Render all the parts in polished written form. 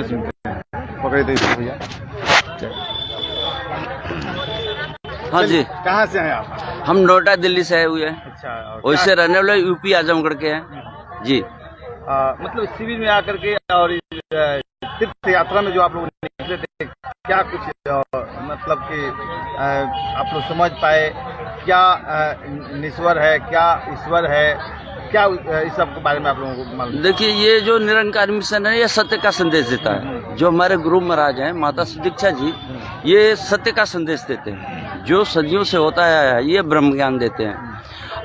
सुनते हैं। पकड़े तो इसे भैया। हाँ जी, कहाँ से हैं आप? हम नोएडा दिल्ली से आए हुए हैं। अच्छा, और वैसे रहने वाले यूपी आजमगढ़ के हैं जी। मतलब शिविर में आकर के और तीर्थ यात्रा में जो आप लोग निकले थे, क्या कुछ मतलब कि आप लोग समझ पाए, क्या निश्वर है, क्या ईश्वर है, क्या इस सब के बारे में आप लोगों को मालूम? देखिए, ये जो निरंकार मिशन है ये सत्य का संदेश देता है। जो हमारे गुरु महाराज हैं माता सुदीक्षा जी, ये सत्य का संदेश देते हैं। जो सदियों से होता है ये ब्रह्म ज्ञान देते हैं।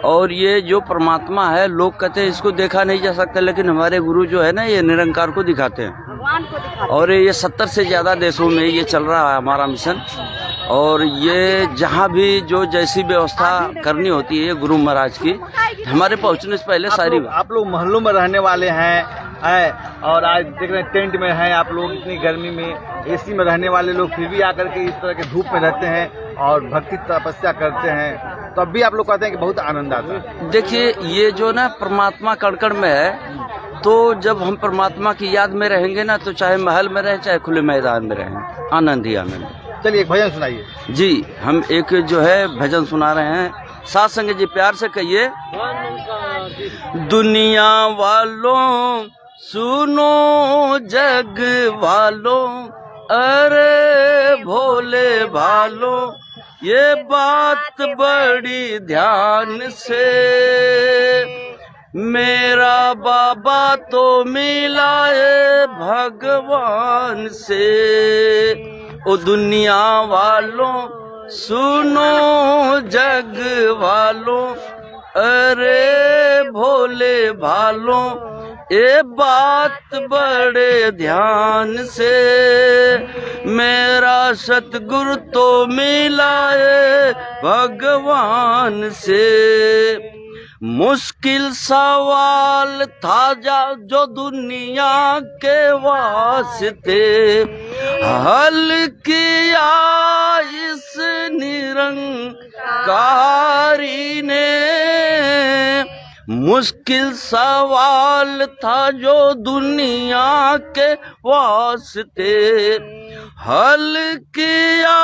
और ये जो परमात्मा है, लोग कहते हैं इसको देखा नहीं जा सकता, लेकिन हमारे गुरु जो है ना ये निरंकार को दिखाते हैं। और ये 70 से ज़्यादा देशों में ये चल रहा है हमारा मिशन। और ये जहाँ भी जो जैसी व्यवस्था करनी होती है गुरु महाराज की, हमारे पहुँचने से पहले सारी। आप लोग महलों में रहने वाले हैं और आज देख रहे हैं टेंट में हैं आप लोग, इतनी गर्मी में एसी में रहने वाले लोग फिर भी आकर के इस तरह के धूप में रहते हैं और भक्ति तपस्या करते हैं, तब भी आप लोग कहते हैं कि बहुत आनंद आता है। देखिए, ये जो ना परमात्मा कण-कण में है, तो जब हम परमात्मा की याद में रहेंगे ना, तो चाहे महल में रहें चाहे खुले मैदान में रहें, आनंद ही आनंद। चलिए एक भजन सुनाइए जी। हम एक जो है भजन सुना रहे हैं, साथ संग जी प्यार से कहिए। दुनिया वालों सुनो, जग वालों अरे भोले भालों, ये बात बड़ी ध्यान से, मेरा बाबा तो मिलाए भगवान से। ओ दुनिया वालों सुनो, जग वालों अरे भोले भालों, ये बात बड़े ध्यान से, मेरा सतगुरु तो मिलाए भगवान से। मुश्किल सवाल था जो दुनिया के वास्ते, हल किया इस निरंकारी ने। मुश्किल सवाल था जो दुनिया के वास्ते, हल किया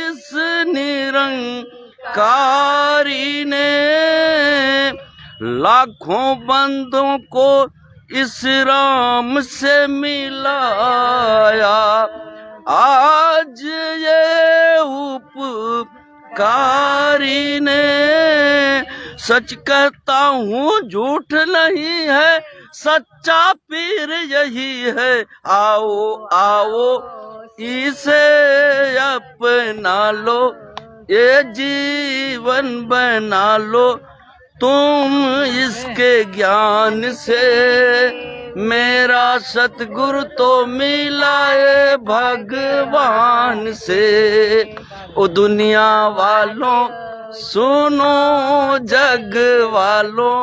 इस निरंकारी ने। लाखों बंदों को इस राम से मिलाया, आज ये उपकारी ने। सच कहता हूँ झूठ नहीं है, सच्चा पीर यही है। आओ आओ इसे अपना लो, ये जीवन बना लो तुम इसके ज्ञान से, मेरा सतगुरु तो मिलाए भगवान से। ओ दुनिया वालों सुनो, जग वालों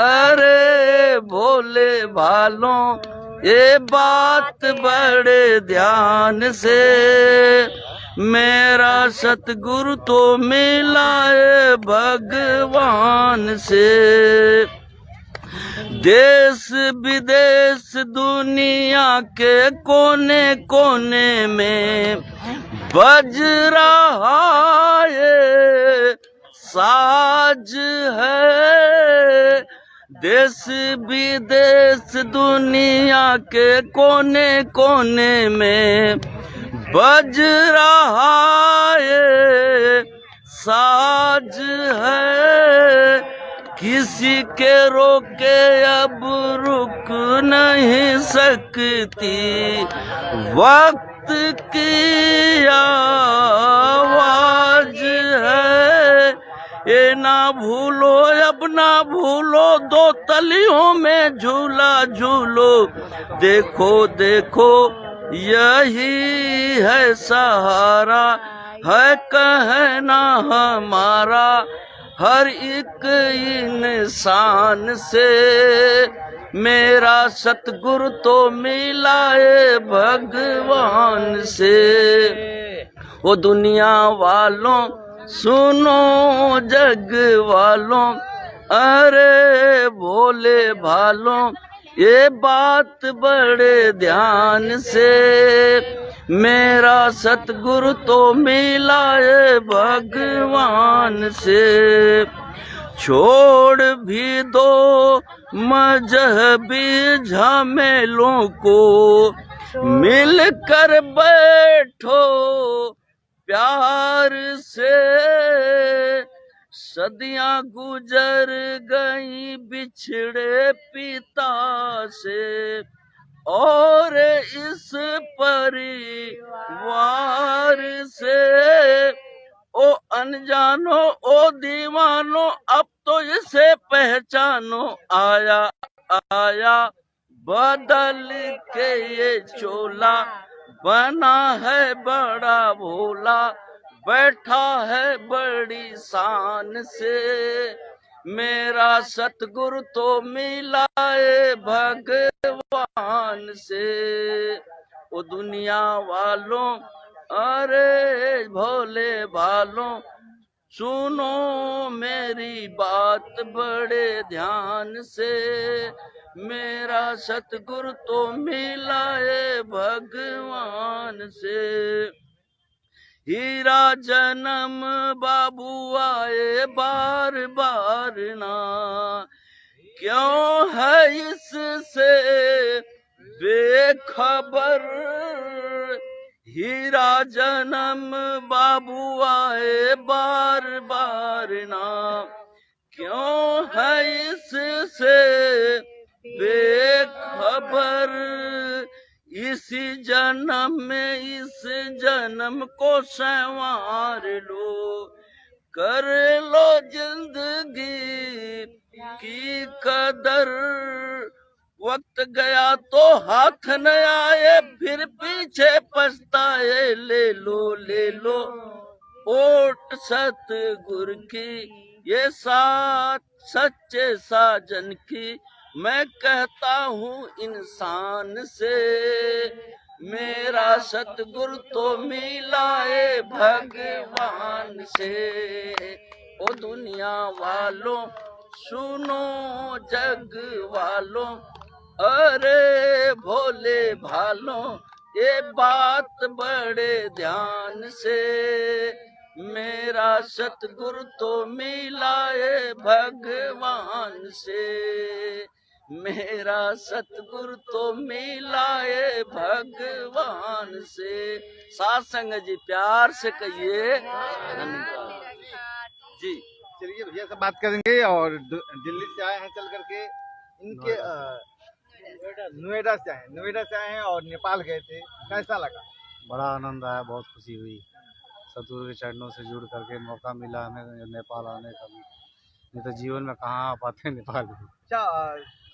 अरे भोले भालों, ये बात बड़े ध्यान से, मेरा सतगुरु तो मिलाए भगवान से। देश विदेश दुनिया के कोने कोने में बज रहा है साज है। देश विदेश दुनिया के कोने कोने में बज रहा है साज है। किसी के रोके अब रुक नहीं सकती, वक्त की आवाज है। ये ना भूलो अब ना भूलो, दो तलियों में झूला झूलो। देखो देखो यही है सहारा, है कहना हमारा हर एक इंसान से, मेरा सतगुरु तो मिलाए भगवान से। वो दुनिया वालों सुनो, जग वालों अरे भोले भालों, ये बात बड़े ध्यान से, मेरा सतगुरु तो मिला है भगवान से। छोड़ भी दो मजहबी झमेलों को, मिल कर बैठो प्यार से। सदियां गुजर गई बिछड़े पिता से, और इस परिवार से। ओ अनजानो ओ दीवानो, अब तो इसे पहचानो। आया आया बदल के ये चोला, बना है बड़ा भोला, बैठा है बड़ी शान से। मेरा सतगुरु तो मिला है भगवान से। ओ दुनिया वालों, अरे भोले भालों, सुनो मेरी बात बड़े ध्यान से। मेरा सतगुरु तो मिला है भगवान से। हीरा जन्म बाबू आए बार बार ना, क्यों है इससे बेखबर। हीरा जन्म बाबू आए बार बार ना, क्यों है इससे बेखबर। इसी जन्म में इस जन्म को संवार लो, कर लो जिंदगी की कदर। वक्त गया तो हाथ न आए, फिर पीछे पछताए। ले लो ओट सतगुरु की, ये साथ सच्चे साजन की। मैं कहता हूँ इंसान से, मेरा सतगुरु तो मिला है भगवान से। ओ दुनिया वालों, सुनो जग वालों, अरे भोले भालों, ये बात बड़े ध्यान से। मेरा सतगुरु तो मिला है भगवान से। मेरा सतगुरु तो मिला है भगवान से। साथ संगत जी प्यार से कहिए धन्यवाद जी। चलिए भैया से बात करेंगे। और दिल्ली से आए हैं चल करके, इनके नोएडा से आए हैं और नेपाल गए थे, कैसा लगा? बड़ा आनंद आया, बहुत खुशी हुई। सतगुरु के चरणों से जुड़ करके मौका मिला हमें नेपाल आने का भी, नहीं तो जीवन में कहाँ आ पाते नेपाल में। अच्छा,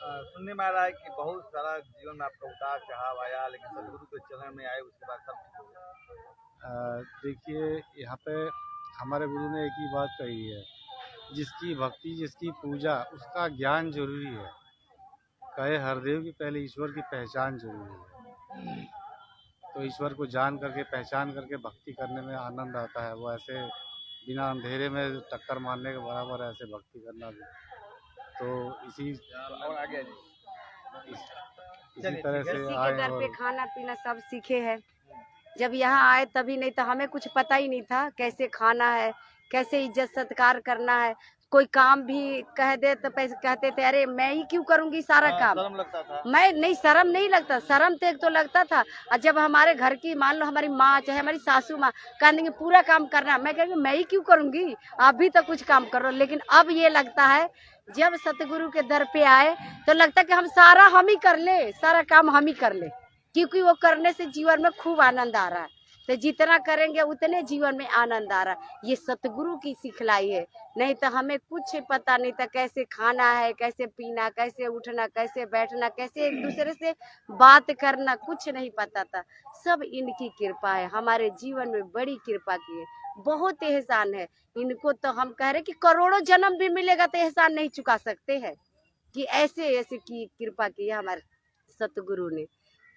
सुनने में आ रहा है कि बहुत सारा जीवन में आपका उतार चढ़ाव आया, लेकिन सतगुरु के चरण में आए उसके बाद सब ठीक हो गया। देखिए, यहाँ पे हमारे गुरु ने एक ही बात कही है, जिसकी भक्ति जिसकी पूजा उसका ज्ञान जरूरी है। कहे हरदेव की पहले ईश्वर की पहचान जरूरी है। तो ईश्वर को जान करके पहचान करके भक्ति करने में आनंद आता है। वो ऐसे बिना अंधेरे में टक्कर मारने के बराबर है, ऐसे भक्ति करना भी। तो इसी तरह से आए घर पे और खाना पीना सब सीखे हैं। जब यहाँ आए तभी, नहीं तो हमें कुछ पता ही नहीं था कैसे खाना है, कैसे इज्जत सत्कार करना है। कोई काम भी कह दे तो पैसे कहते थे, अरे मैं ही क्यों करूंगी सारा काम। शर्म लगता था? मैं नहीं, शर्म नहीं लगता, शर्म तो एक तो लगता था। और जब हमारे घर की मान लो हमारी माँ चाहे हमारी सासू माँ कह देंगे पूरा काम करना, मैं कहेंगे मैं ही क्यों करूंगी, आप भी तो कुछ काम करो। लेकिन अब ये लगता है जब सतगुरु के दर पे आए तो लगता है कि हम सारा हम ही कर ले, सारा काम हम ही कर ले, क्योंकि वो करने से जीवन में खूब आनंद आ रहा है। तो जितना करेंगे उतने जीवन में आनंद आ रहा है। ये सतगुरु की सिखलाई है, नहीं तो हमें कुछ पता नहीं था कैसे खाना है, कैसे पीना, कैसे उठना, कैसे बैठना, कैसे एक दूसरे से बात करना, कुछ नहीं पता था। सब इनकी कृपा है, हमारे जीवन में बड़ी कृपा की है, बहुत एहसान है। इनको तो हम कह रहे कि करोड़ों जन्म भी मिलेगा तो एहसान नहीं चुका सकते हैं, कि ऐसे ऐसे की कृपा की है हमारे सतगुरु ने।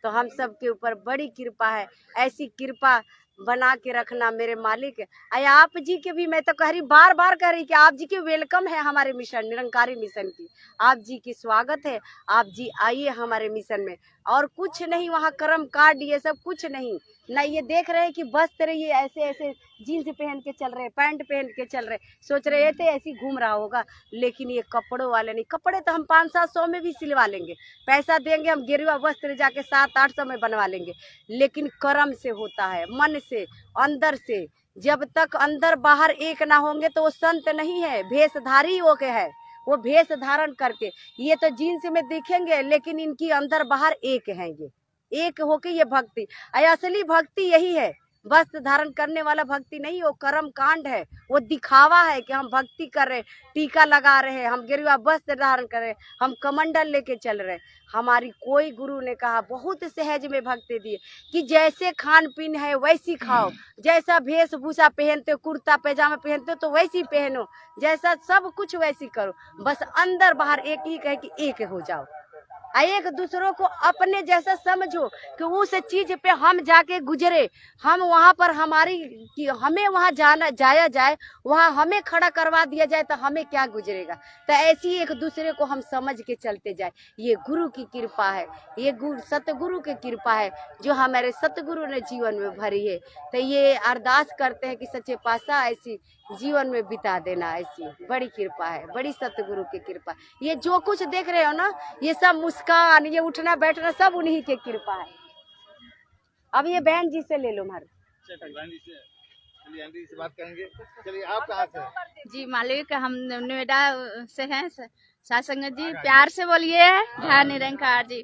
तो हम सब के ऊपर बड़ी कृपा है। ऐसी कृपा बना के रखना मेरे मालिक। अय आप जी के भी मैं तो कह रही, बार बार कह रही कि आप जी की वेलकम है हमारे मिशन, निरंकारी मिशन की। आप जी की स्वागत है, आप जी आइए हमारे मिशन में। और कुछ नहीं वहाँ कर्म कांड ये सब कुछ नहीं। ना ये देख रहे हैं कि बस तेरे ये ऐसे ऐसे जीन्स पहन के चल रहे, पैंट पहन के चल रहे, सोच रहे थे ऐसे घूम रहा होगा। लेकिन ये कपड़ों वाले नहीं, कपड़े तो हम 500-700 में भी सिलवा लेंगे, पैसा देंगे हम, गेरुआ वस्त्र जाके 700-800 में बनवा लेंगे। लेकिन कर्म से होता है, मन से, अंदर से। जब तक अंदर बाहर एक ना होंगे तो वो संत नहीं है, भेषधारी हो के है। वो भेष धारण करके, ये तो जीन्स में दिखेंगे लेकिन इनकी अंदर बाहर एक है, ये एक होके ये भक्ति। असली भक्ति यही है, वस्त्र धारण करने वाला भक्ति नहीं, वो कर्म कांड है, वो दिखावा है कि हम भक्ति कर रहे, टीका लगा रहे, हम गेरुआ वस्त्र धारण कर रहे, हम कमंडल लेके चल रहे। हमारी कोई गुरु ने कहा, बहुत सहज में भक्ति दिए कि जैसे खान पीन है वैसी खाओ, जैसा वेशभूषा पहनते हो, कुर्ता पैजामा पहनते हो तो वैसी पहनो, जैसा सब कुछ वैसी करो, बस अंदर बाहर एक ही कहे कि एक हो जाओ। एक दूसरों को अपने जैसा समझो कि उस चीज पे हम जाके गुजरे, हम वहाँ पर हमारी कि हमें वहाँ जाया जाए, वहाँ हमें खड़ा करवा दिया जाए तो हमें क्या गुजरेगा। तो ऐसी एक दूसरे को हम समझ के चलते जाए। ये गुरु की कृपा है, ये सतगुरु की कृपा है जो हमारे सतगुरु ने जीवन में भरी है। तो ये अरदास करते हैं कि सच्चे पातशाह ऐसी जीवन में बिता देना, ऐसी बड़ी कृपा है, बड़ी सतगुरु की कृपा। ये जो कुछ देख रहे हो ना, ये सब मुस्कान, ये उठना बैठना सब उन्हीं की कृपा है। अब ये बहन जी से ले लो मार। चलिए आंटी से बात करेंगे। चलिए आप कहाँ से हैं? जी मालिक, हम नोएडा से हैं। सासंगत जी प्यार से बोलिए। हाँ निरंकार जी।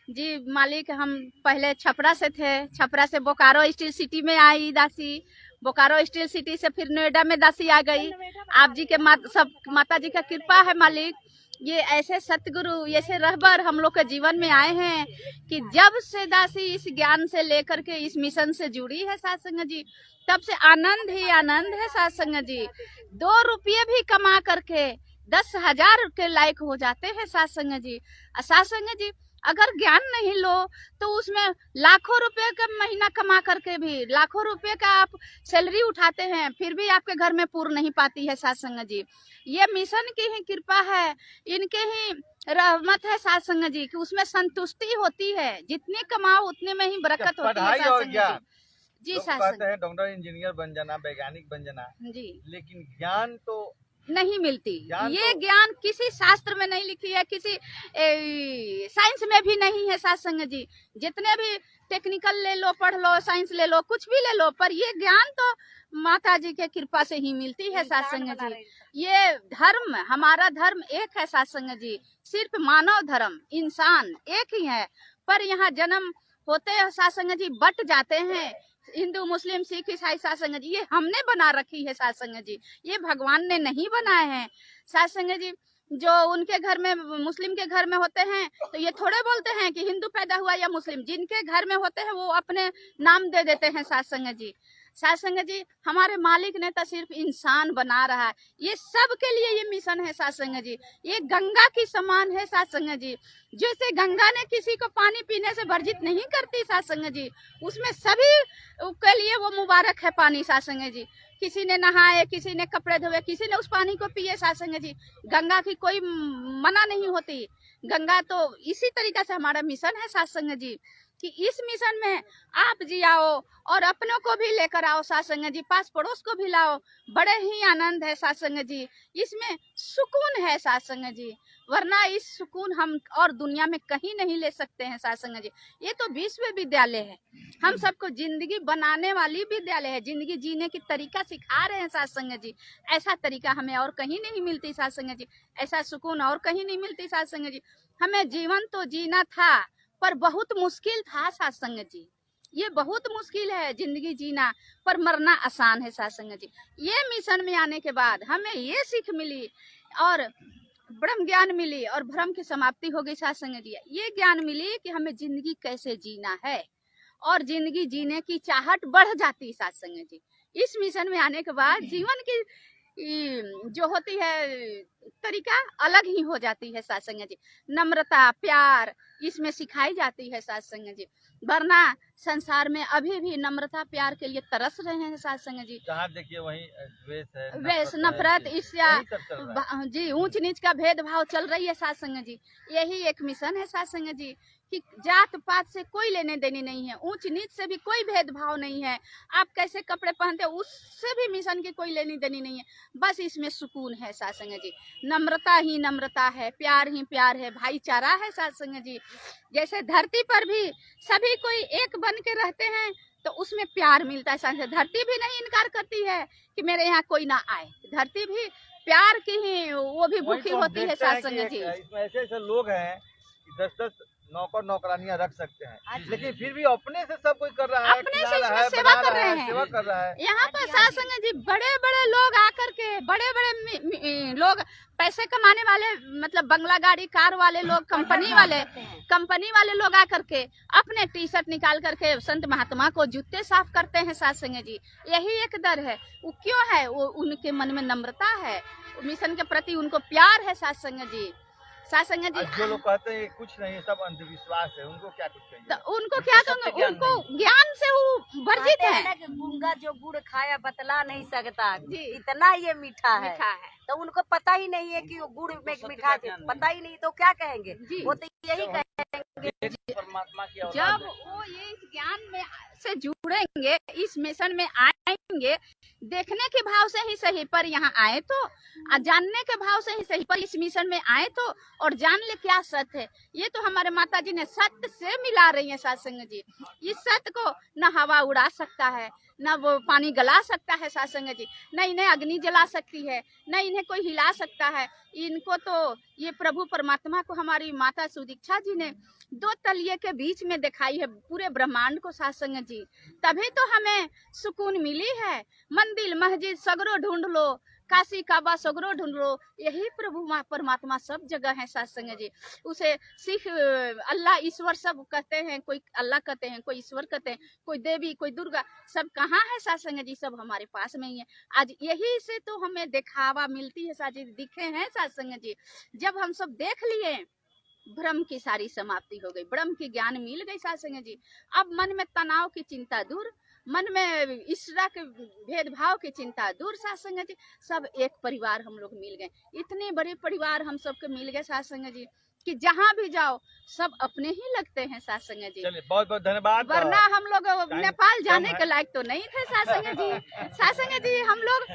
जी मालिक, हम पहले छपरा से थे, छपरा से बोकारो स्टील सिटी में आई दासी, बोकारो स्टील सिटी से फिर नोएडा में दासी आ गई। आप जी के सब माता जी का कृपा है मालिक। ये ऐसे सतगुरु, ऐसे रहबर हम लोग के जीवन में आए हैं कि जब से दासी इस ज्ञान से लेकर के इस मिशन से जुड़ी है सासंगत जी, तब से आनंद ही आनंद है सासंगत जी। 2 रुपये भी कमा करके 10,000 के लायक हो जाते हैं सासंगत जी। सासंगत जी अगर ज्ञान नहीं लो तो उसमें लाखों रुपए का महीना कमा करके भी, लाखों रुपए का आप सैलरी उठाते हैं, फिर भी आपके घर में पूर्ण नहीं पाती है सासंगत जी। ये मिशन की ही कृपा है, इनके ही रहमत है सासंगत जी कि उसमें संतुष्टि होती है, जितनी कमाओ उतने में ही बरकत होती है सासंगत जी। जी कहते हैं डॉक्टर इंजीनियर बन जाना, वैज्ञानिक बन जाना जी, लेकिन ज्ञान तो नहीं मिलती। ये तो ज्ञान किसी शास्त्र में नहीं लिखी है, किसी साइंस में भी नहीं है सासंगत जी। जितने भी टेक्निकल ले लो, पढ़ लो, साइंस ले लो, कुछ भी ले लो, पर ये ज्ञान तो माता जी के कृपा से ही मिलती है सासंगत जी। ये धर्म, हमारा धर्म एक है सासंगत जी, सिर्फ मानव धर्म, इंसान एक ही है। पर यहाँ जन्म होते हैं सासंगत जी, बट जाते हैं हिंदू, मुस्लिम, सिख, ईसाई सासंगत जी। ये हमने बना रखी है सासंगत जी, ये भगवान ने नहीं बनाए हैं सासंगत जी। जो उनके घर में, मुस्लिम के घर में होते हैं तो ये थोड़े बोलते हैं कि हिंदू पैदा हुआ या मुस्लिम। जिनके घर में होते हैं वो अपने नाम दे देते हैं सासंगत जी। सासंगत जी हमारे मालिक ने तो सिर्फ इंसान बना रहा है, ये सब के लिए ये मिशन है सासंगत जी। ये गंगा की समान है सासंगत जी। जैसे गंगा ने किसी को पानी पीने से वर्जित नहीं करती सासंगत जी, उसमें सभी के लिए वो मुबारक है पानी सासंगत जी। किसी ने नहाए, किसी ने कपड़े धोए, किसी ने उस पानी को पिए सासंगत जी। गंगा की कोई मना नहीं होती। गंगा तो इसी तरीके से हमारा मिशन है सासंगत जी कि इस मिशन में आप जी आओ और अपनों को भी लेकर आओ सासंगत जी, पास पड़ोस को भी लाओ। बड़े ही आनंद है सासंगत जी, इसमें सुकून है सासंगत जी, वरना इस सुकून हम और दुनिया में कहीं नहीं ले सकते हैं सासंगत जी। ये तो विश्वविद्यालय है, हम सबको जिंदगी बनाने वाली विद्यालय है, जिंदगी जीने की तरीका सिखा रहे हैं सासंगत जी। ऐसा तरीका हमें और कहीं नहीं मिलती सासंगत जी, ऐसा सुकून और कहीं नहीं मिलती सासंगत जी। हमें जीवन तो जीना था पर बहुत मुश्किल था सासंगत जी। ये बहुत मुश्किल है जिंदगी जीना, पर मरना आसान है सासंगत जी। ये मिशन में आने के बाद हमें ये सीख मिली और ब्रह्म ज्ञान मिली और भ्रम की समाप्ति हो गई सासंगत जी। ये ज्ञान मिली कि हमें जिंदगी कैसे जीना है और जिंदगी जीने की चाहत बढ़ जाती है सासंगत जी। इस मिशन में आने के बाद जीवन की जो होती है तरीका अलग ही हो जाती है साथ संगत जी। नम्रता, प्यार इसमें सिखाई जाती है साथ संगत जी। वरना संसार में अभी भी नम्रता प्यार के लिए तरस रहे हैं साथ संगत जी। जहाँ देखिए वहीं द्वेष है, द्वेष, है, नफरत, ईर्ष्या, यही सब चल रहा है। जी ऊंच नीच का भेदभाव चल रही है साथ संगत जी। यही एक मिशन है साथ संगत जी कि जात पात से कोई लेने देने नहीं है, ऊंच नीच से भी कोई भेदभाव नहीं है, आप कैसे कपड़े पहनते हो उससे भी मिशन की कोई लेनी देनी नहीं है। बस इसमें सुकून है साथ संगत जी। नम्रता ही नम्रता है, प्यार ही प्यार है, भाईचारा है साथ संगत जी। जैसे धरती पर भी सभी कोई एक बन के रहते हैं तो उसमें प्यार मिलता है साथ। धरती भी नहीं इनकार करती है कि मेरे यहाँ कोई ना आए, धरती भी प्यार की ही वो भी भूखी होती है साथ संगत जी। इसमें ऐसे ऐसे लोग हैं कि 10-10 नौकर नौकरानियां रख सकते हैं, लेकिन फिर भी अपने से सब कोई कर रहा है, अपने खिला से रहा इसमें है, सेवा बना कर रहा रहे है, हैं। सेवा कर रहा है। यहाँ पर साथ संगत जी बड़े बड़े लोग आकर के, बड़े बड़े लोग पैसे कमाने वाले, मतलब बंगला गाड़ी कार वाले लोग, कंपनी वाले लोग आकर के अपने टी शर्ट निकाल करके संत महात्मा को जूते साफ करते हैं साथ संगत जी। यही एक डर है। वो क्यों है? वो उनके मन में नम्रता है, मिशन के प्रति उनको प्यार है साथ संगत जी। साथ संगत जी जो लोग कहते हैं कुछ नहीं, सब अंधविश्वास है, उनको क्या कुछ कहिए? तो उनको क्या कहूँगा, उनको ज्ञान से वो वर्जित कहते हैं है। ना कि गूंगा जो गुड़ खाया बतला नहीं सकता, जी। इतना ये मीठा है। मीठा है तो उनको पता ही नहीं है कि वो गुड़ में मीठा है, पता ही नहीं, तो क्या कहेंगे? जी। वो तो यही कहेंगे। परमात्मा की औलाद जब है। वो ये इस ज्ञान में से जुड़ेंगे, इस मिशन में आएंगे, देखने के भाव से ही सही पर यहाँ आए तो, जानने के भाव से ही सही पर इस मिशन में आए तो, और जान ले क्या सत्य है। ये तो हमारे माता जी ने सत्य से मिला रही है साथ संगत जी। इस सत्य को न हवा उड़ा सकता है, न वो पानी गला सकता है साथ संगत जी, न इन्हें अग्नि जला सकती है, न इन्हें कोई हिला सकता है। इनको तो ये प्रभु परमात्मा को हमारी माता सुदीक्षा जी ने 2 तलिए के बीच में दिखाई है पूरे ब्रह्मांड को साथ संगत जी। तभी तो हमें सुकून मिली है। मंदिर मस्जिद सगरो ढूंढ लो, काशी काबा सगरो ढूंढ लो, यही प्रभु परमात्मा सब जगह है साथ संगत जी। उसे सिख अल्लाह ईश्वर सब कहते हैं, कोई अल्लाह कहते हैं, कोई ईश्वर कहते हैं, कोई देवी, कोई दुर्गा, सब कहाँ है साथ संगत जी? सब हमारे पास में ही है। आज यही से तो हमें दिखावा मिलती है साथ जी, दिखे हैं साथ संगत जी। जब हम सब देख लिए, भ्रम की सारी समाप्ति हो गई, ब्रह्म की ज्ञान मिल गई साथ संगत जी। अब मन में तनाव की चिंता दूर, मन में ईश्वरा के भेदभाव की चिंता दूर साथ संगत जी। सब एक परिवार हम लोग मिल गए, इतने बड़े परिवार हम सबके मिल गए साथ संगत जी कि जहाँ भी जाओ सब अपने ही लगते हैं साथ संगत जी। चलिए बहुत बहुत धन्यवाद। वरना हम लोग नेपाल जाने कम के है। लायक तो नहीं थे साथ संगत जी। साथ संगत जी हम लोग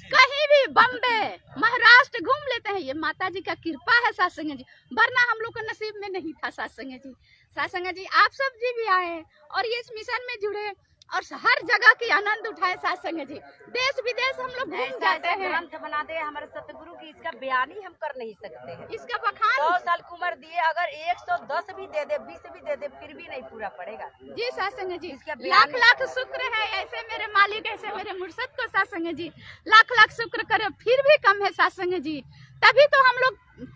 कहीं भी बम्बे महाराष्ट्र घूम लेते हैं, ये माता जी का कृपा है साथ संगत जी, वरना हम लोग का नसीब में नहीं था साथ संगत जी। साथ संगत जी आप सब जी भी आए और ये इस मिशन में जुड़े और हर जगह की आनंद उठाए साथ संगत जी। देश विदेश हम लोग घूम जाते हैं, ग्रंथ बना दे हमारे सतगुरु की, इसका बयान ही हम कर नहीं सकते हैं। इसका बखान 100 साल की उम्र दिए, अगर 110 भी दे दे, 20 भी दे दे, फिर भी नहीं पूरा पड़ेगा। जी साथ संगत जी। इसका लाख बयान लाख शुक्र है, ऐसे मेरे मालिक, ऐसे मेरे मुर्शद को साथ संगत जी लाख लाख शुक्र करे, फिर भी कम है साथ संगत जी। तभी तो हम लोग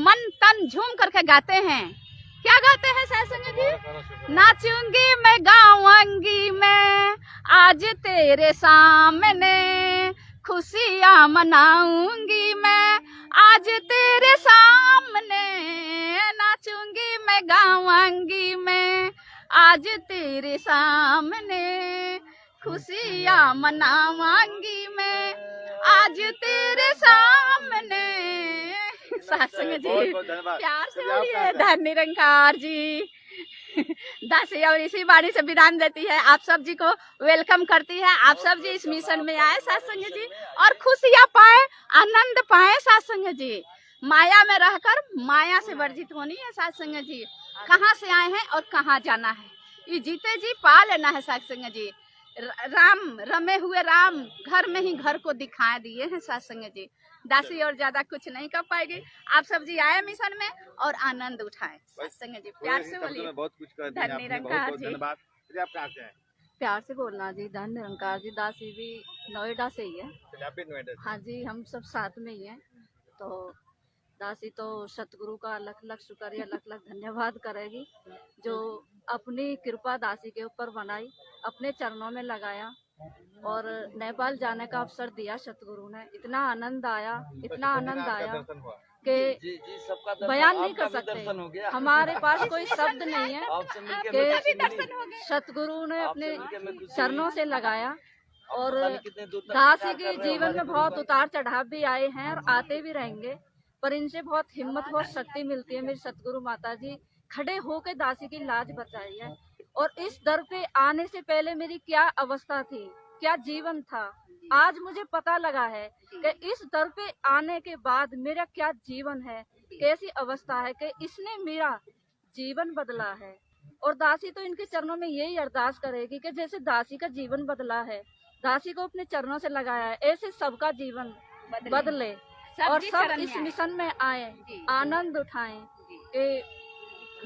मन तन झूम करके गाते हैं। क्या गाते हैं साथ संगत जी? नाचूंगी मैं, गाऊंगी मैं, आज तेरे सामने खुशियाँ मनाऊंगी मैं, आज तेरे सामने नाचूंगी मैं, गाऊंगी मैं, आज तेरे सामने खुशियाँ मनाऊंगी मैं, आज तेरे सामने। साथ संगत बहुत जी बहुत धन्यवाद। प्यार से चलिए, आप बोलिए कहाँ से? धन निरंकार जी। दासी और इसी बाणी से विराम देती है, आप सब जी को वेलकम करती है। आप सब जी इस मिशन में आए साथ संगत जी और खुशियाँ पाए, आनंद पाए साथ संगत जी। माया में रहकर माया से वर्जित होनी है साथ संगत जी। कहाँ से आए हैं और कहाँ जाना है, ये जीते जी पा लेना है साथ संगत जी। राम रमे हुए राम घर में ही घर को दिखा दिए हैं साथ संगत जी। दासी और ज्यादा कुछ नहीं कर पाएगी। आप सब जी आए मिशन में और आनंद उठाएं साथ संगत जी। प्यार से बोलिए बहुत कुछ कर दिया धन आपने, निरंकार बहुत बहुत जी। धन्यवाद। चलिए, आप कहाँ से हैं? प्यार से बोलना जी। धन निरंकार जी। दासी भी नोएडा से ही है। चलिए, आप भी नोएडा से। हाँ जी, हम सब साथ में ही हैं। तो दासी तो सतगुरु का लख लख शुक्रिया, लख लख धन्यवाद करेगी, जो अपनी कृपा दासी के ऊपर बनाई, अपने चरणों में लगाया और नेपाल जाने का अवसर दिया सतगुरु ने। इतना आनंद आया, इतना आनंद आया कि बयान नहीं कर सकते। हमारे पास कोई शब्द नहीं है कि सतगुरु ने अपने चरणों से लगाया। और दासी के जीवन में बहुत उतार चढ़ाव भी आए हैं और आते भी रहेंगे, पर इनसे बहुत हिम्मत, बहुत शक्ति मिलती है। मेरी सतगुरु माता जी खड़े होकर दासी की लाज बचाई है। और इस दर पे आने से पहले मेरी क्या अवस्था थी, क्या जीवन था, आज मुझे पता लगा है कि इस दर पे आने के बाद मेरा क्या जीवन है, कैसी अवस्था है कि इसने मेरा जीवन बदला है। और दासी तो इनके चरणों में यही अरदास करेगी कि जैसे दासी का जीवन बदला है, दासी को अपने चरणों से लगाया है, ऐसे सबका जीवन बदले और सब इस मिशन में आए, आनंद उठाएं। कि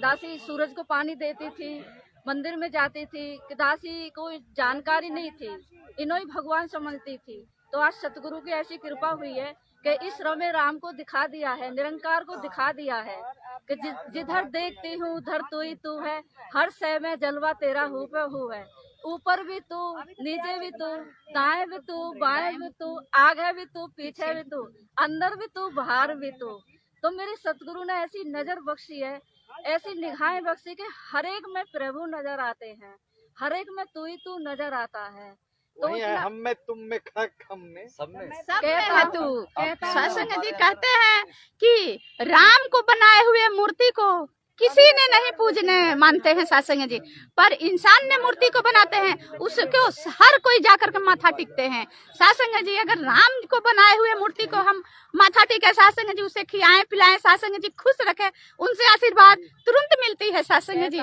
दासी सूरज को पानी देती थी, मंदिर में जाती थी, कि दासी को जानकारी नहीं थी, इन्हों ही भगवान समझती थी। तो आज सतगुरु की ऐसी कृपा हुई है कि इस रमे राम को दिखा दिया है, निरंकार को दिखा दिया है कि जिधर देखती हूँ उधर तू ही तू है, हर शय में जलवा तेरा हूँ पे हूँ है। ऊपर भी तू, नीचे भी तू, दाएं भी तू, बाएं भी तू, आगे भी तू, पीछे भी तू, अंदर भी तू, बाहर भी तू। तो मेरे सतगुरु ने ऐसी नजर बख्शी है, ऐसी निगाहें बख्शी कि हर एक में प्रभु नजर आते हैं, हर एक में तू ही तू नजर आता है। तो हम में, तुम में, हम में, सब में कहता तू। सत्संग जी कहते हैं कि राम को बनाए हुए मूर्ति को किसी ने नहीं पूजने मानते हैं सत्संग जी, पर इंसान ने मूर्ति को बनाते हैं, उसको हर कोई जाकर के माथा टिकते हैं। सत्संग जी अगर राम को बनाए हुए मूर्ति को हम माथा टिके, सत्संग जी उसे खिलाएं पिलाएं, सत्संग जी खुश रखे, उनसे आशीर्वाद तुरंत मिलती है। सत्संग जी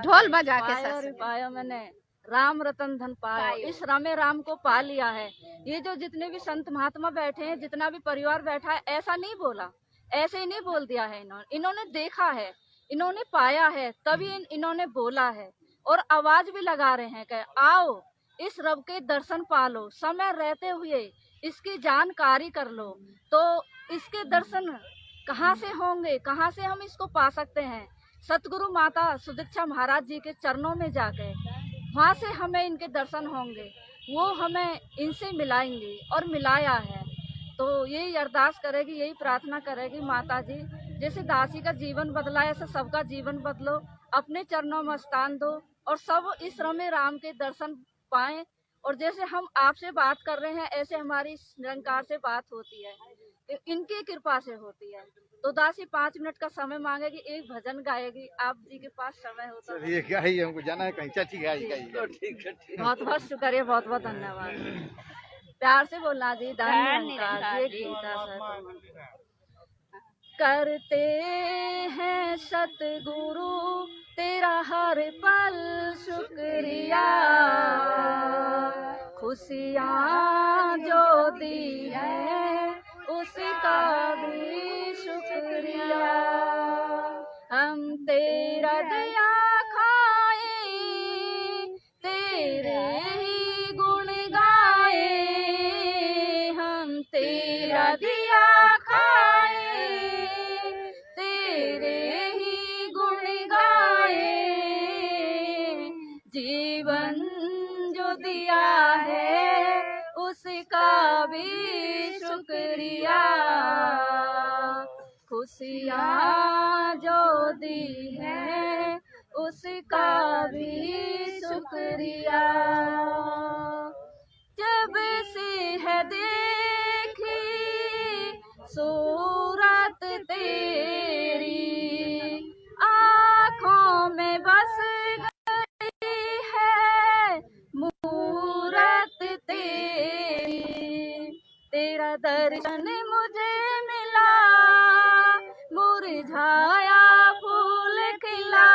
ढोल बजा के पाया मैंने राम रतन धन पाया, इस रामे राम को पा लिया है। ये जो जितने भी संत महात्मा बैठे हैं, जितना भी परिवार बैठा है, ऐसा नहीं बोला, ऐसे ही नहीं बोल दिया है। इन्होंने देखा है, इन्होंने पाया है, तभी इन्होंने बोला है। और आवाज भी लगा रहे हैं कि आओ इस रब के दर्शन पा लो, समय रहते हुए इसकी जानकारी कर लो। तो इसके दर्शन कहाँ से होंगे, कहाँ से हम इसको पा सकते हैं? सतगुरु माता सुदीक्षा महाराज जी के चरणों में जाके वहाँ से हमें इनके दर्शन होंगे, वो हमें इनसे मिलाएंगे और मिलाया है। तो यही अरदास करेगी, यही प्रार्थना करेगी माता जी, जैसे दासी का जीवन बदला ऐसे सबका जीवन बदलो, अपने चरणों में स्थान दो और सब इस रमे राम के दर्शन पाएं। और जैसे हम आपसे बात कर रहे हैं, ऐसे हमारी निरंकार से बात होती है, इनकी कृपा से होती है। तो दासी 5 मिनट का समय मांगेगी, एक भजन गाएगी, आप जी के पास समय होता है। ये क्या है, हमको जाना है कहीं, चाची गाई। तो ठीक है। बहुत बहुत शुक्रिया, बहुत बहुत धन्यवाद। प्यार से बोलना जी, धन्यवाद। करते हैं सतगुरु तेरा हर पल शुक्रिया, खुशियाँ जो दी है उसका भी शुक्रिया। हम तेरा दया खाए, तेरे ही गुण गाए, हम तेरा दिया खाए, तेरे ही गुण गाए। जीवन जो दिया है उसका भी शुक्रिया, खुशियाँ जो दी है उसका भी शुक्रिया। जब से है देखी सूरत तेरी, आँखों में बस गई है मूरत तेरी। तेरा दर्शन मुझे मिला, मुरझाया फूल खिला,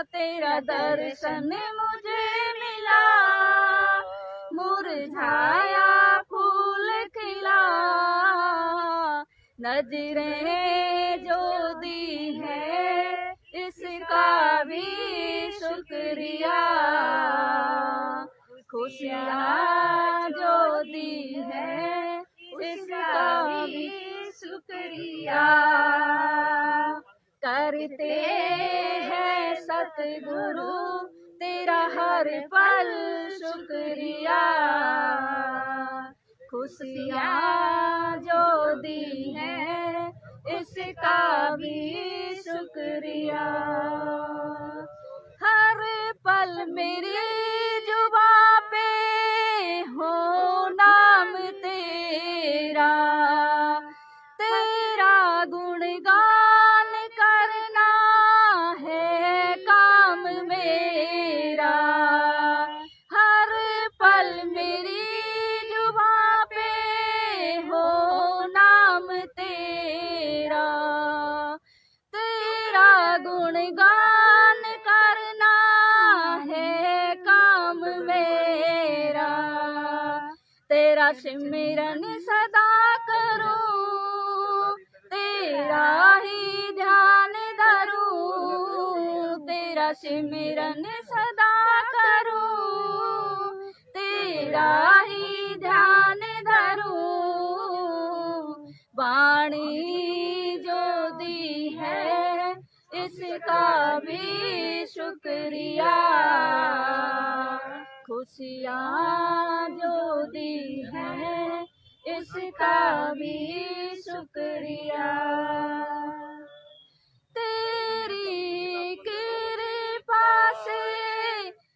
तेरा दर्शन मुझे मिला, मुरझाया फूल खिला। नजरें जो दी है इसका भी शुक्रिया, खुशियाँ जो दी है इसका भी शुक्रिया। करते हैं सतगुरु तेरा हर पल शुक्रिया, खुशियाँ जो दी है इसका भी शुक्रिया। हर पल मेरी जुबां पे हो नाम तेरा, तेरा गुणगान करना है काम मेरा। हर पल मेरी जुबां पे हो नाम तेरा, तेरा गुणगान करना है काम मेरा। तेरा सिमरन सदा करूं, तेरा ही ध्यान धरूं, तेरा सिमरन सदा करूं, तेरा ही ध्यान धरूं। वाणी जो दी है इसका भी शुक्रिया, खुशियाँ जो दी है इसका भी शुक्रिया। तेरी कृपा से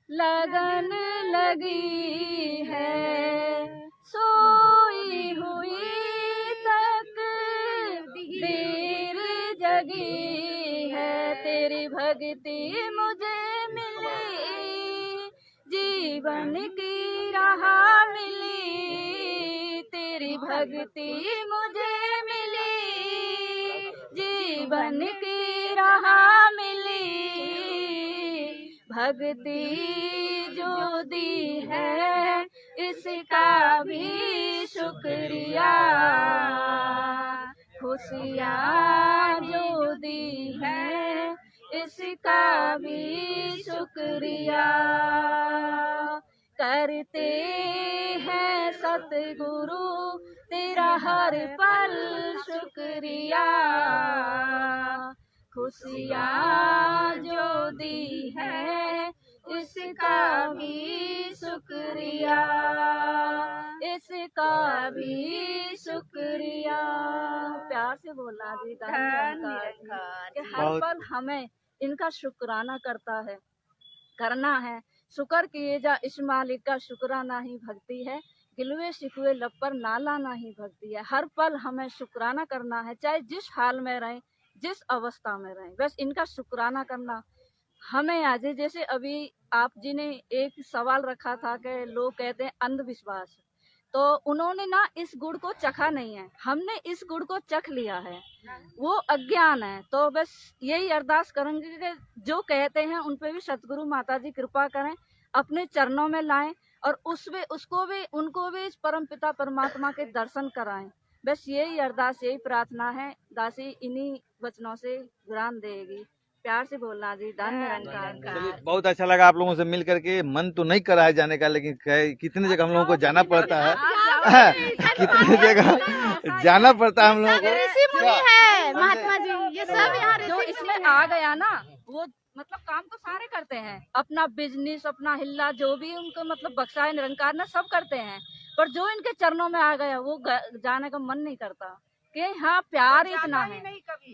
लगन लगी है, सोई हुई तकदीर जगी है। तेरी भक्ति मुझे मिली, जीवन की राह मिली, तेरी भक्ति मुझे मिली, जीवन की राह मिली। भक्ति जो दी है इसका भी शुक्रिया, खुशियाँ जो दी है इसका भी शुक्रिया। करते हैं सतगुरु तेरा हर पल शुक्रिया, खुशियाँ जो दी है इसका भी शुक्रिया, इसका भी शुक्रिया। प्यार से बोलना जी, कि हर पल हमें इनका शुक्राना करना है। शुक्र किए जा इस मालिक का, शुक्राना ही भक्ति है। गिलवे शिकवे लब पर नालाना ही भक्ति है। हर पल हमें शुक्राना करना है, चाहे जिस हाल में रहें, जिस अवस्था में रहें, बस इनका शुक्राना करना हमें आज। जैसे अभी आप जी ने एक सवाल रखा था कि लोग कहते हैं अंधविश्वास, तो उन्होंने ना इस गुड़ को चखा नहीं है, हमने इस गुड़ को चख लिया है, वो अज्ञान है। तो बस यही अरदास करेंगे कि जो कहते हैं उन पे भी सतगुरु माता जी कृपा करें, अपने चरणों में लाएं और उनको भी इस परम पिता परमात्मा के दर्शन कराएं। बस यही अरदास, यही प्रार्थना है। दासी इन्हीं वचनों से विराम देगी। प्यार से बोलना जी, धन्यवाद। बहुत अच्छा लगा आप लोगों से मिल करके। मन तो नहीं कर रहा है जाने का, लेकिन कितनी जगह हम लोगों को जाना पड़ता है, कितनी जगह जाना पड़ता है हम लोगों को। ऋषि मुनि है महात्मा जी, ये सब यहाँ जो इसमें आ गया ना, वो मतलब काम तो सारे करते हैं, अपना बिजनेस, अपना हिल्ला, जो भी उनको मतलब बख्शा है निरंकार ना, सब करते हैं। पर जो इनके चरणों में आ गया वो जाने का मन नहीं करता कि हाँ प्यार इतना है,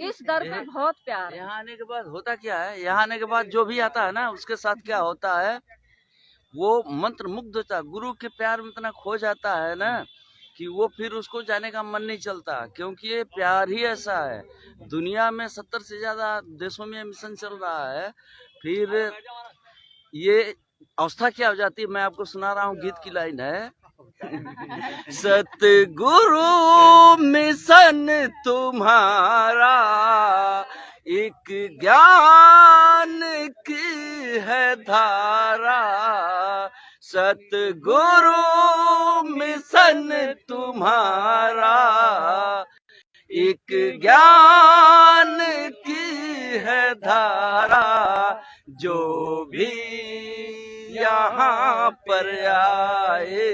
इस दर पे बहुत प्यार है। यहाँ आने के बाद होता क्या है, यहाँ आने के बाद जो भी आता है ना, उसके साथ क्या होता है, वो मंत्र मुग्ध होता है, गुरु के प्यार में इतना खो जाता है ना कि वो फिर उसको जाने का मन नहीं चलता, क्योंकि ये प्यार ही ऐसा है। दुनिया में 70 से ज्यादा देशों में मिशन चल रहा है, फिर ये अवस्था क्या हो जाती है, मैं आपको सुना रहा हूँ, गीत की लाइन है, सतगुरु मिशन तुम्हारा एक ज्ञान की है धारा, सतगुरु मिशन तुम्हारा एक ज्ञान की है धारा, जो भी यहाँ पर आए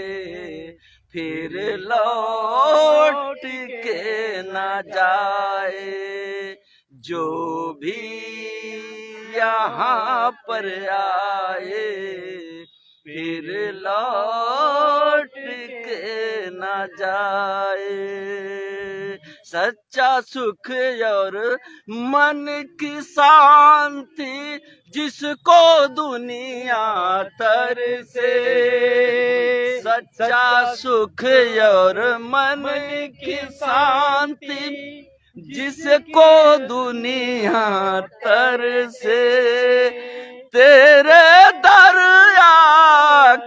फिर लौट के न जाए, जो भी यहाँ पर आए फिर लौट के न जाए। सच्चा सुख और मन की शांति जिसको दुनिया तरसे, सच्चा सुख और मन की शांति जिसको दुनिया तरसे, तेरे दरिया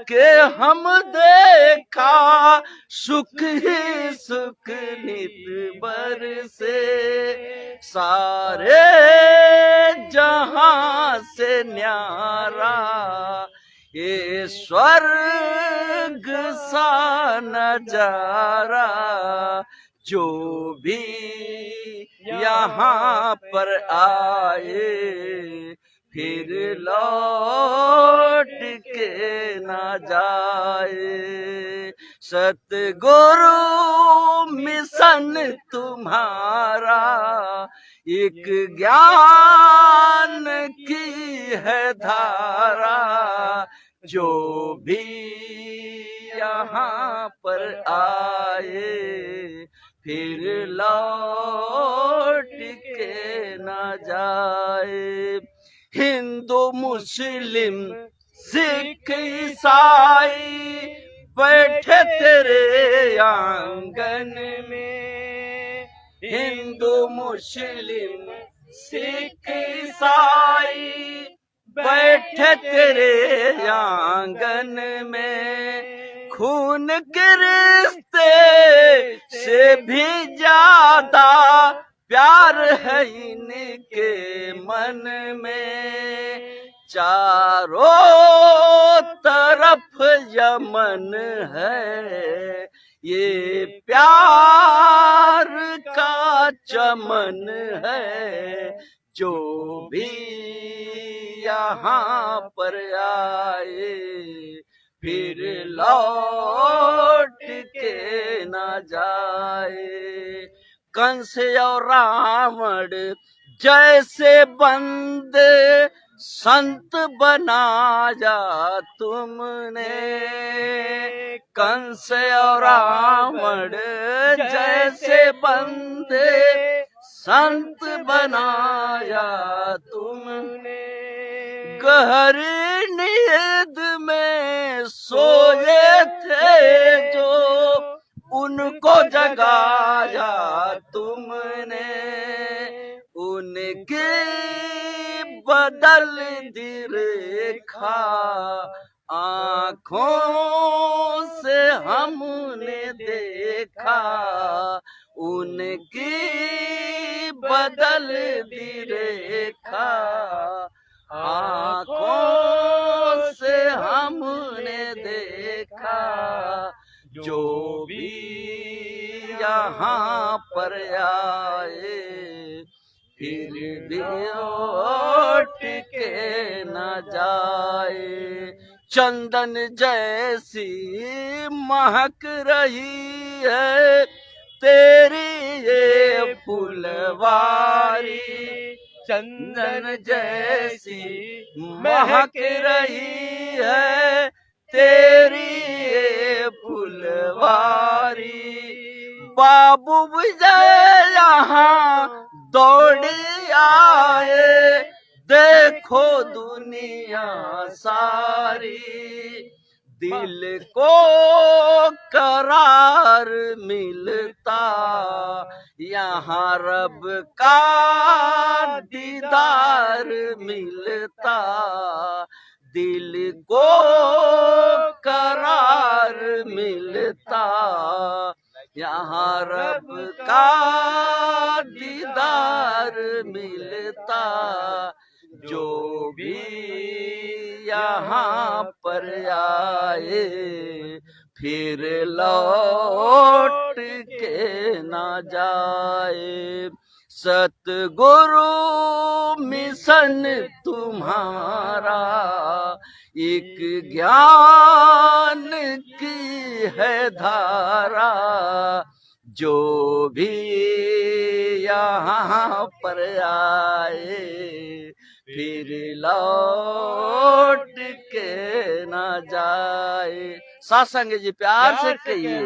के हम देखा सुख ही सुख नित बरसे। सारे जहां से न्यारा ये स्वर्ग सा नजारा, जो भी यहाँ पर आए फिर लौट के न जाए। सतगुरु मिशन तुम्हारा एक ज्ञान की है धारा, जो भी यहाँ पर आए फिर लौट के न जाए। हिंदू मुस्लिम सिख ईसाई बैठे तेरे आंगन में, हिंदू मुस्लिम सिख ईसाई बैठे तेरे आंगन में। खून के रिश्ते से भी ज्यादा प्यार है इनके मन में। चारों तरफ यमन है, ये प्यार का चमन है, जो भी यहाँ पर आए फिर लौट के न जाए। कंस और रावण जैसे बंदे संत बनाया तुमने, कंस और रावण जैसे बंदे संत बनाया तुमने। गहरी नींद में सोए थे जो उनको जगाया तुमने, उनकी बदल दी रेखा आँखों से हमने देखा, उनकी बदल दी रेखा आँखों से हमने देखा। जो भी यहाँ पर आए फिर भी लौट के न जाए। चंदन जैसी महक रही है तेरी ये फुलवारी, चंदन जैसी महक रही है तेरी ये फुलवारी। बाबू विजय यहाँ दौड़ी आए, देखो दुनिया सारी, दिल को करार मिलता यहाँ रब का दीदार मिलता, दिल को करार मिलता यहाँ रब का दीदार मिलता। जो भी यहाँ पर आए फिर लौट के न जाए। सतगुरु मिशन तुम्हारा एक ज्ञान की है धारा, जो भी यहाँ पर आए फिर लौट के ना जाए। सत्संग जी प्यार से कहिए।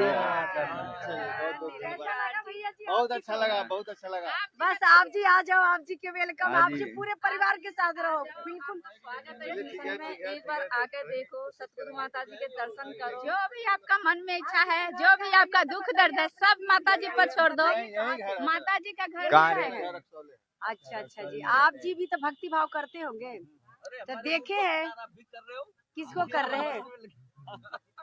बहुत अच्छा लगा, बहुत अच्छा लगा। बस आप जी आ जाओ, आप जी के वेलकम, हाँ आप जी। जी पूरे परिवार के साथ रहो, बिल्कुल। एक बार आकर देखो, सतगुरु माता जी के दर्शन करो। जो भी आपका मन में इच्छा है, जो भी आपका दुख दर्द है, सब माता जी पर छोड़ दो। माता जी का घर है। अच्छा अच्छा जी, आप जी भी तो भक्ति भाव करते होंगे, तो देखे हैं किसको कर रहे हैं?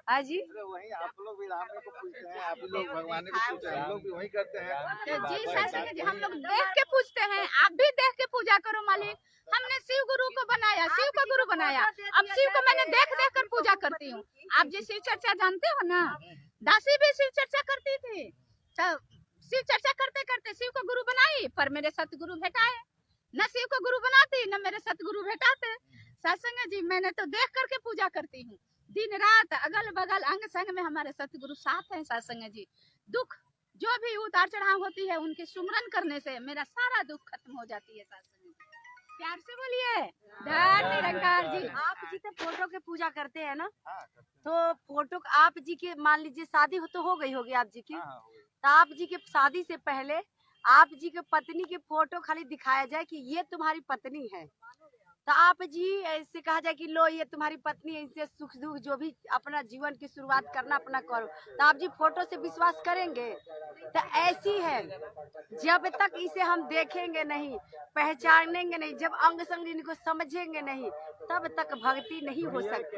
हाँ जी, वही आप लोग भी राम को पूछते हैं, आप लोग भगवान को पूछते हैं, हम लोग भी वही करते हैं। तो जी सत्संग जी, हम लोग देख के पूछते हैं, आप भी देख के पूजा करो मालिक। हमने शिव गुरु को बनाया, शिव को गुरु बनाया, अब शिव को मैंने देख देख कर पूजा करती हूँ। आप जी शिव चर्चा जानते हो ना, दासी भी शिव चर्चा करती थी, तो शिव चर्चा करते करते शिव को गुरु बनाई, पर मेरे सतगुरु भेटाए न। शिव को गुरु बनाती न मेरे सतगुरु भेटाते। सत्संग जी, मैंने तो देख करके पूजा करती हूँ, दिन रात अगल बगल अंग संग में हमारे सतगुरु साथ हैं। सत्संग जी, दुख जो भी उतार चढ़ाव होती है, उनके सुमरन करने से मेरा सारा दुख खत्म हो जाती है। सत्संग जी, प्यार से बोलिए धन निरंकार जी। आप जी तो फोटो के पूजा करते हैं ना, तो फोटो आप जी के मान लीजिए शादी हो गई होगी आप जी की, तो आप जी के शादी से पहले आप जी के पत्नी के फोटो खाली दिखाया जाए कि ये तुम्हारी पत्नी है, तो आप जी ऐसे कहा जाए कि लो ये तुम्हारी पत्नी है, इनसे सुख दुख जो भी अपना जीवन की शुरुआत करना अपना करो, तो आप जी फोटो से विश्वास करेंगे? तो ऐसी है, जब तक इसे हम देखेंगे नहीं, पहचानेंगे नहीं, जब अंग संग इनको समझेंगे नहीं, तब तक भक्ति नहीं हो सकती।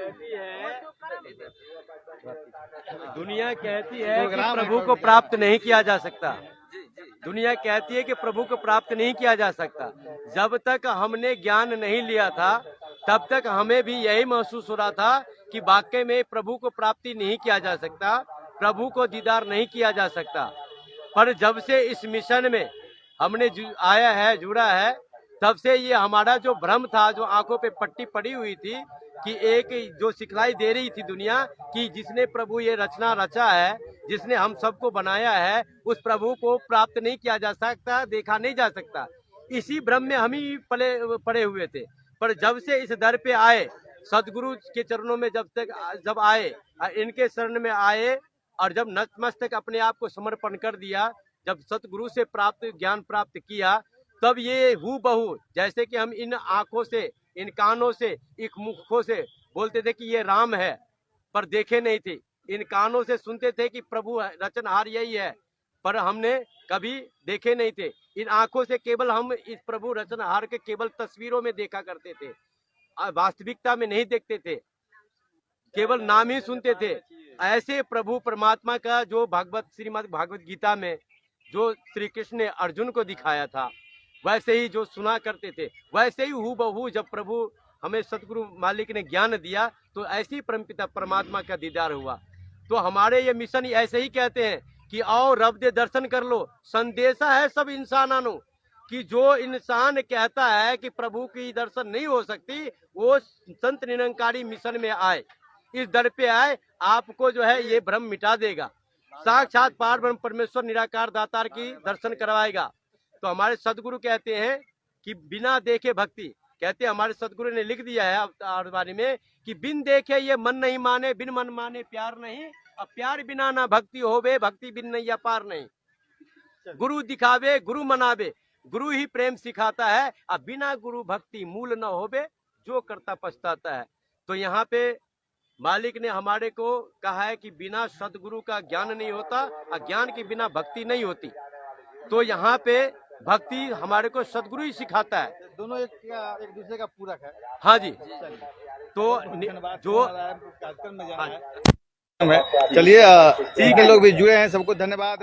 दुनिया कहती है कि प्रभु को प्राप्त नहीं किया जा सकता। दुनिया कहती है कि प्रभु को प्राप्त नहीं किया जा सकता। जब तक हमने ज्ञान नहीं लिया था, तब तक हमें भी यही महसूस हो रहा था कि वाकई में प्रभु को प्राप्ति नहीं किया जा सकता, प्रभु को दीदार नहीं किया जा सकता। पर जब से इस मिशन में हमने आया है, जुड़ा है, तब से ये हमारा जो भ्रम था, जो आंखों पे पट्टी पड़ी हुई थी कि एक जो सिखलाई दे रही थी दुनिया कि जिसने प्रभु ये रचना रचा है, जिसने हम सबको बनाया है, उस प्रभु को प्राप्त नहीं किया जा सकता, देखा नहीं जा सकता। इसी भ्रम में हम ही पड़े हुए थे। पर जब से इस दर पे आए, सदगुरु के चरणों में जब आए, इनके शरण में आए, और जब नतमस्तक अपने आप को समर्पण कर दिया, जब सतगुरु से प्राप्त ज्ञान प्राप्त किया, तब ये हूबहू जैसे कि हम इन आंखों से, इन कानों से, इन मुखों से बोलते थे कि ये राम है, पर देखे नहीं थे। इन कानों से सुनते थे कि प्रभु रचनहार यही है, पर हमने कभी देखे नहीं थे। इन आंखों से केवल हम इस प्रभु रचनहार के केवल तस्वीरों में देखा करते थे, वास्तविकता में नहीं देखते थे, केवल नाम ही सुनते थे। ऐसे प्रभु परमात्मा का जो श्रीमद् भागवत गीता में जो श्री कृष्ण ने अर्जुन को दिखाया था, वैसे ही जो सुना करते थे, वैसे ही हूबहू जब प्रभु हमें सतगुरु मालिक ने ज्ञान दिया, तो ऐसे ही परमपिता परमात्मा का दीदार हुआ। तो हमारे ये मिशन ऐसे ही कहते हैं कि आओ रब दे दर्शन कर लो। संदेशा है सब इंसानों कि जो इंसान कहता है कि प्रभु की दर्शन नहीं हो सकती, वो संत निरंकारी मिशन में आए, इस दर पे आए, आपको जो है ये भ्रम मिटा देगा। साक्षात पार ब्रह्म परमेश्वर निराकार दातार की दर्शन करवाएगा। तो हमारे सदगुरु कहते हैं कि बिना देखे भक्ति, कहते हैं हमारे सदगुरु ने लिख दिया है अवतारवाणी में कि बिन देखे ये मन नहीं माने, बिन मन माने प्यार नहीं, अब प्यार बिना ना भक्ति होवे, भक्ति बिन नहीं अपार नहीं। गुरु दिखावे गुरु मनावे, गुरु ही प्रेम सिखाता है, अब बिना गुरु भक्ति मूल न होवे, जो करता पछताता है। तो यहाँ पे मालिक ने हमारे को कहा है कि बिना सदगुरु का ज्ञान नहीं होता, और ज्ञान के बिना भक्ति नहीं होती। तो यहाँ पे भक्ति हमारे को सदगुरु ही सिखाता है। दोनों एक दूसरे का पूरक है। हाँ जी। तो जो कार्यक्रम में जाना है, चलिए ठीक है, लोग भी जुड़े हैं, सबको धन्यवाद।